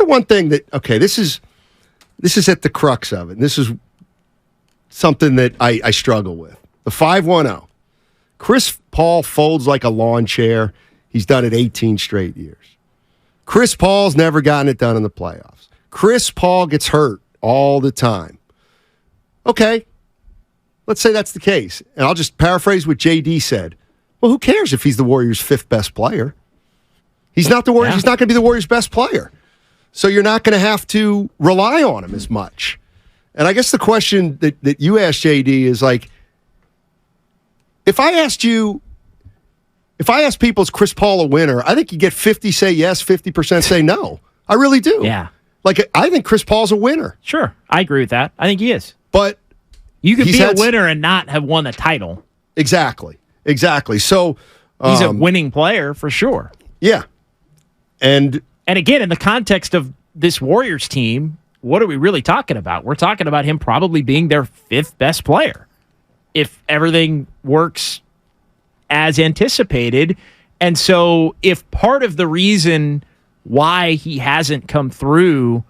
one thing that, this is at the crux of it. And this is something that I struggle with. The 5-1-0. Chris Paul folds like a lawn chair. He's done it 18 straight years. Chris Paul's never gotten it done in the playoffs. Chris Paul gets hurt all the time. Okay, let's say that's the case. And I'll just paraphrase what JD said. Well, who cares if he's the Warriors' fifth best player? He's not the Warriors. Yeah. He's not going to be the Warriors' best player. So you're not going to have to rely on him as much. And I guess the question that you asked, JD, is like, if I asked people, is Chris Paul a winner? I think you get 50 say yes, 50% say no. I really do. Yeah. Like, I think Chris Paul's a winner. Sure. I agree with that. I think he is. But you could be a winner and not have won a title. Exactly. So he's a winning player for sure. Yeah. And again, in the context of this Warriors team, what are we really talking about? We're talking about him probably being their fifth best player if everything works as anticipated. And so if part of the reason why he hasn't come through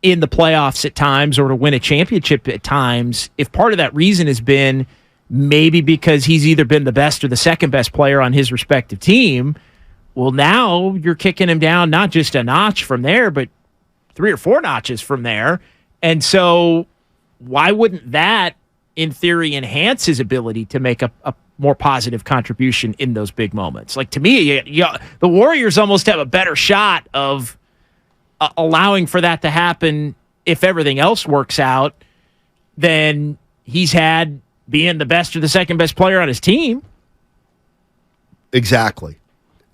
in the playoffs at times or to win a championship at times, if part of that reason has been maybe because he's either been the best or the second best player on his respective team, well, now you're kicking him down not just a notch from there, but 3 or 4 notches from there. And so why wouldn't that, in theory, enhance his ability to make a more positive contribution in those big moments? Like, to me, the Warriors almost have a better shot of allowing for that to happen if everything else works out than he's had being the best or the second best player on his team. Exactly.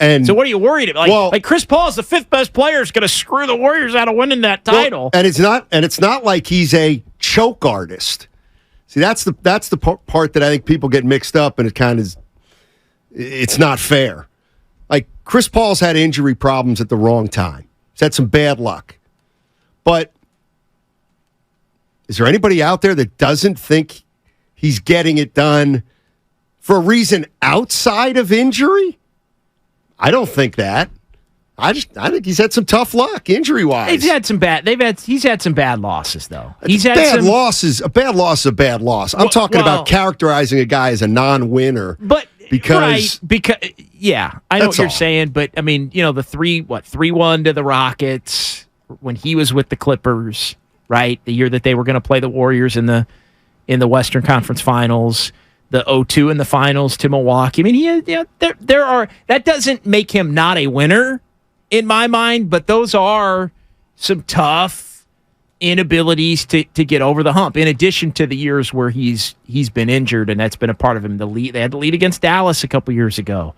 And so what are you worried about? Like Chris Paul is the fifth best player is going to screw the Warriors out of winning that title. Well, and it's not like he's a choke artist. See, that's the part that I think people get mixed up, and it's not fair. Like, Chris Paul's had injury problems at the wrong time. He's had some bad luck. But is there anybody out there that doesn't think he's getting it done for a reason outside of injury? I don't think that. I think he's had some tough luck injury-wise. He's had some bad losses, though. A bad loss is a bad loss. I'm talking about characterizing a guy as a non-winner. But because yeah, I know what you're saying, but I mean, the 3-1 to the Rockets when he was with the Clippers, right? The year that they were going to play the Warriors in the Western Conference Finals. The 0-2 in the finals to Milwaukee. I mean, there are, that doesn't make him not a winner in my mind, but those are some tough inabilities to get over the hump. In addition to the years where he's been injured, and that's been a part of him. They had the lead against Dallas a couple years ago.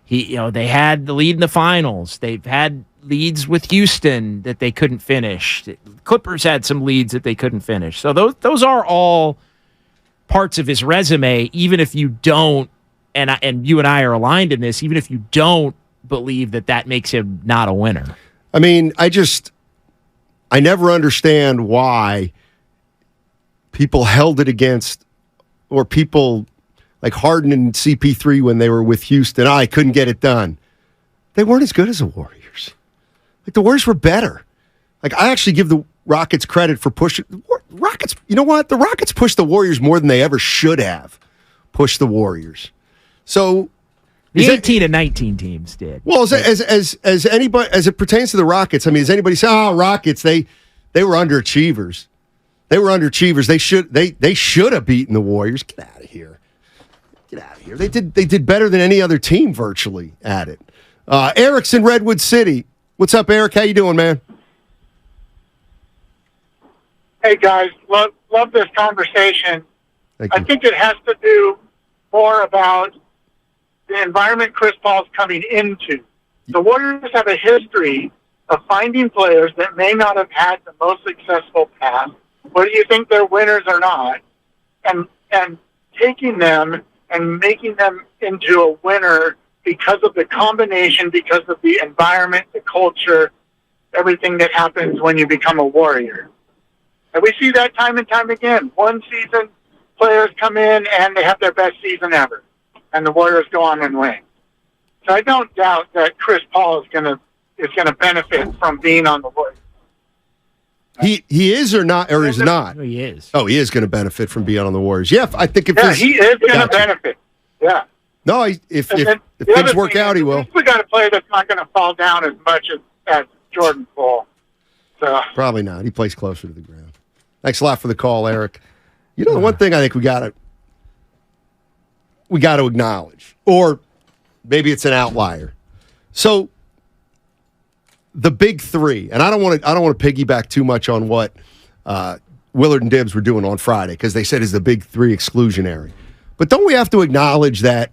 They had the lead in the finals. They've had leads with Houston that they couldn't finish. The Clippers had some leads that they couldn't finish. So those are all parts of his resume, even if you don't, and you and I are aligned in this, even if you don't believe that makes him not a winner. I mean, I never understand why people held it against, or people like Harden and CP3 when they were with Houston, I couldn't get it done. They weren't as good as the Warriors. Like, the Warriors were better. Like, I actually give the Rockets credit for pushing. Rockets, you know what? The Rockets pushed the Warriors more than they ever should have pushed the Warriors. So the 18 and 19 teams did. Well, as anybody, as it pertains to the Rockets, I mean, does anybody say, Rockets, they were underachievers. They were underachievers. They should have beaten the Warriors. Get out of here. They did better than any other team virtually at it. Eric's in Redwood City. What's up, Eric? How you doing, man? Hey, guys, love this conversation. I think it has to do more about the environment Chris Paul's coming into. The Warriors have a history of finding players that may not have had the most successful path, whether you think they're winners or not, and taking them and making them into a winner because of the combination, because of the environment, the culture, everything that happens when you become a Warrior. And we see that time and time again. One season, players come in and they have their best season ever, and the Warriors go on and win. So I don't doubt that Chris Paul is going to benefit from being on the Warriors. He is or not, or is not? He is. Oh, he is going to benefit from being on the Warriors. Yeah, I think if he is going to benefit. Yeah. No, if things work out, he will. We got a player that's not going to fall down as much as Jordan Poole. So probably not. He plays closer to the ground. Thanks a lot for the call, Eric. You know, the one thing I think we got to acknowledge, or maybe it's an outlier. So the big three, and I don't want to piggyback too much on what Willard and Dibbs were doing on Friday because they said is the big three exclusionary. But don't we have to acknowledge that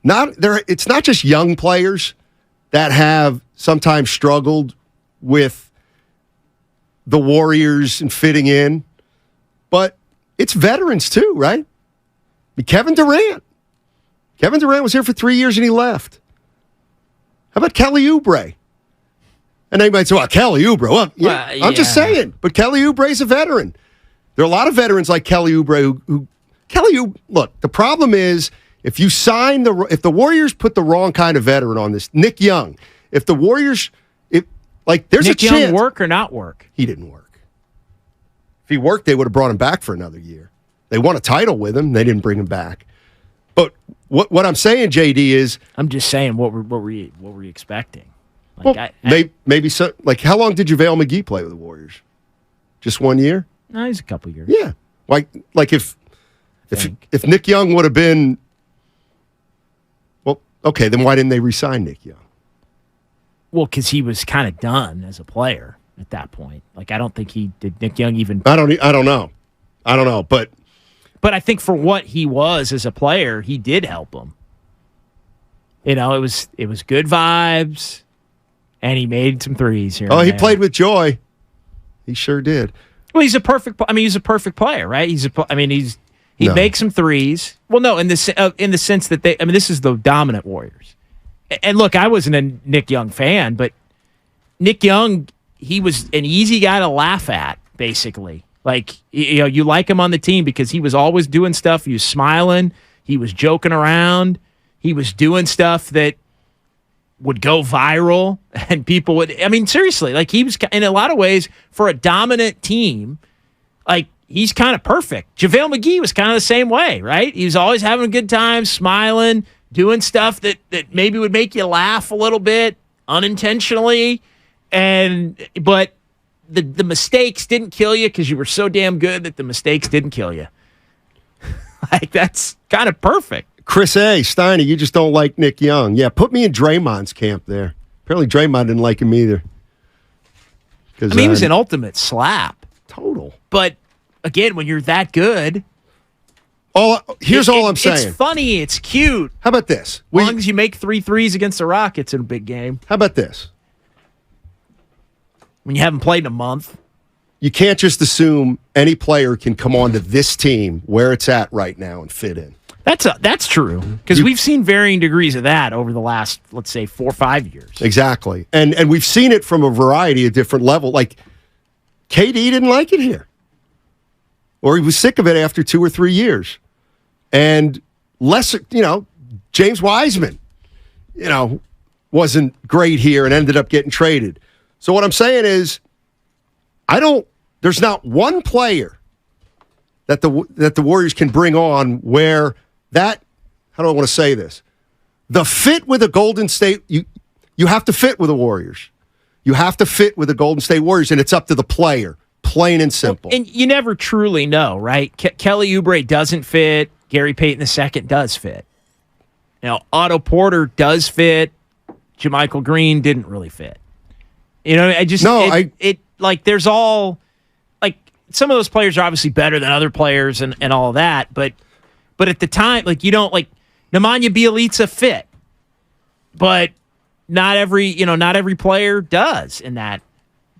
it's not just young players that have sometimes struggled with the Warriors and fitting in, but it's veterans too, right? I mean, Kevin Durant was here for 3 years and he left. How about Kelly Oubre? And they might say, well, Kelly Oubre. Well, yeah, I'm just saying. But Kelly Oubre's a veteran. There are a lot of veterans like Kelly Oubre who look, the problem is if the Warriors put the wrong kind of veteran on this, Nick Young, if the Warriors, there's Nick a chance. Nick Young work or not work? He didn't work. If he worked, they would have brought him back for another year. They won a title with him. They didn't bring him back. But what I'm saying, JD, is I'm just saying what were you expecting? Maybe so. Like, how long did JaVale McGee play with the Warriors? Just 1 year? No, he's a couple years. Yeah. Like if Nick Young would have been, well, okay, then why didn't they re-sign Nick Young? Well, because he was kind of done as a player at that point. Like, I don't think did Nick Young even. I don't know, but I think for what he was as a player, he did help him. You know, it was good vibes. And he made some threes here. Oh, he played with joy. He sure did. Well, he's a perfect player, right? He makes some threes. Well, no, in the sense that this is the dominant Warriors. And look, I wasn't a Nick Young fan, but Nick Young, he was an easy guy to laugh at, basically. Like, you like him on the team because he was always doing stuff. He was smiling. He was joking around. He was doing stuff that would go viral and people would, seriously, like he was in a lot of ways for a dominant team, like he's kind of perfect. JaVale McGee was kind of the same way, right? He was always having a good time, smiling, doing stuff that maybe would make you laugh a little bit unintentionally. But the mistakes didn't kill you because you were so damn good that the mistakes didn't kill you. Like that's kind of perfect. Chris A. Steiny, you just don't like Nick Young. Yeah, put me in Draymond's camp there. Apparently Draymond didn't like him either. He was an ultimate slap. Total. But, again, when you're that good... Here's all I'm saying. It's funny. It's cute. How about this? As long as you make 3 threes against the Rockets in a big game. How about this? When you haven't played in a month. You can't just assume any player can come onto this team where it's at right now and fit in. That's true, because we've seen varying degrees of that over the last, let's say, 4 or 5 years. Exactly. And we've seen it from a variety of different levels. Like, KD didn't like it here. Or he was sick of it after 2 or 3 years. And James Wiseman, wasn't great here and ended up getting traded. So what I'm saying is, there's not one player that the Warriors can bring on where how do I want to say this? The fit with the Golden State, you have to fit with the Warriors. You have to fit with the Golden State Warriors, and it's up to the player, plain and simple. And you never truly know, right? Kelly Oubre doesn't fit. Gary Payton II does fit. Otto Porter does fit. JaMychal Green didn't really fit. There's all, like, some of those players are obviously better than other players and all of that, but at the time, like, you don't, like, Nemanja Bjelica fit, but not every player does in that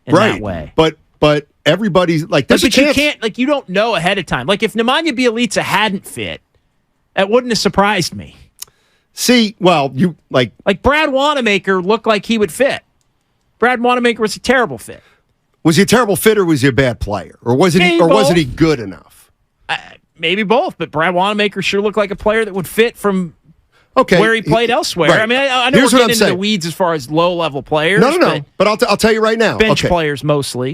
way. But everybody's like, you can't, like, you don't know ahead of time. Like, if Nemanja Bjelica hadn't fit, that wouldn't have surprised me. See, well, you like Brad Wanamaker looked like he would fit. Brad Wanamaker was a terrible fit. Was he a terrible fit, or was he a bad player, or wasn't he good enough? Maybe both, but Brad Wanamaker sure looked like a player that would fit from where he played elsewhere. Right. I know we're getting into the weeds as far as low-level players. No. But I'll tell you right now. Bench players mostly.